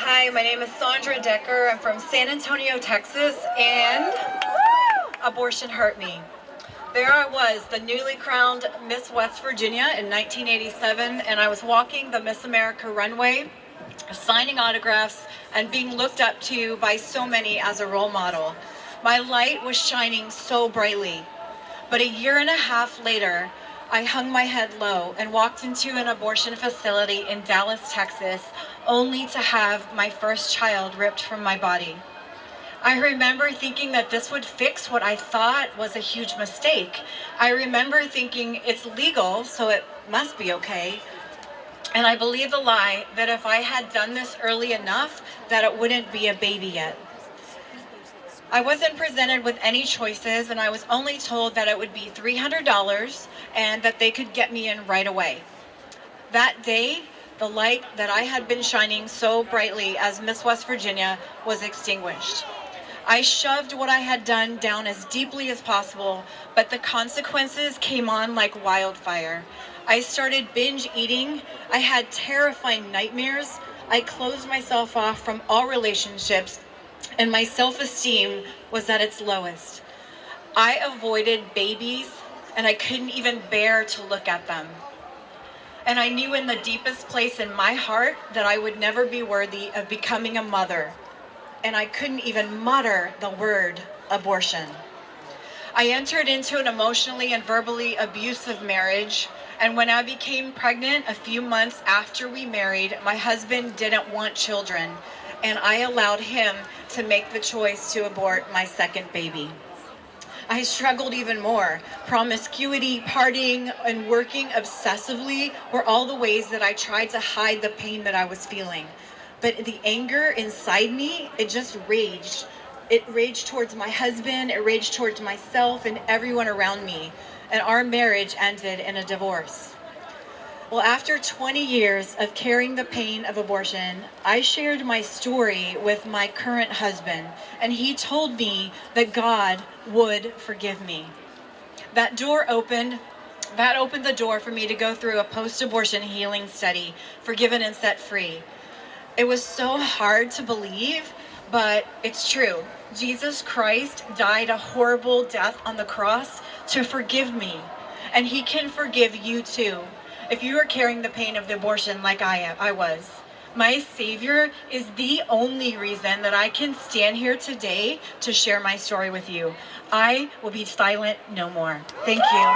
Hi, my name is Saundra Decker. I'm from San Antonio, Texas, and abortion hurt me. There I was, the newly crowned Miss West Virginia in 1987, and I was walking the Miss America runway, signing autographs, and being looked up to by so many as a role model. My light was shining so brightly. But a year and a half later, I hung my head low and walked into an abortion facility in Dallas, Texas, only to have my first child ripped from my body. I remember thinking that this would fix what I thought was a huge mistake. I remember thinking it's legal, so it must be okay. And I believed the lie that if I had done this early enough, that it wouldn't be a baby yet. I wasn't presented with any choices, and I was only told that it would be $300 and that they could get me in right away. That day, the light that I had been shining so brightly as Miss West Virginia was extinguished. I shoved what I had done down as deeply as possible, but the consequences came on like wildfire. I started binge eating. I had terrifying nightmares. I closed myself off from all relationships, and my self-esteem was at its lowest. I avoided babies, and I couldn't even bear to look at them. And I knew in the deepest place in my heart that I would never be worthy of becoming a mother. And I couldn't even mutter the word abortion. I entered into an emotionally and verbally abusive marriage, and when I became pregnant a few months after we married, my husband didn't want children, and I allowed him to make the choice to abort my second baby. I struggled even more. Promiscuity, partying, and working obsessively were all the ways that I tried to hide the pain that I was feeling. But the anger inside me, it just raged. It raged towards my husband, it raged towards myself and everyone around me. And our marriage ended in a divorce. Well, after 20 years of carrying the pain of abortion, I shared my story with my current husband, and he told me that God would forgive me. That opened the door for me to go through a post-abortion healing study, Forgiven and Set Free. It was so hard to believe, but it's true. Jesus Christ died a horrible death on the cross to forgive me, and he can forgive you too. If you are carrying the pain of the abortion like I was, my Savior is the only reason that I can stand here today to share my story with you. I will be silent no more. Thank you.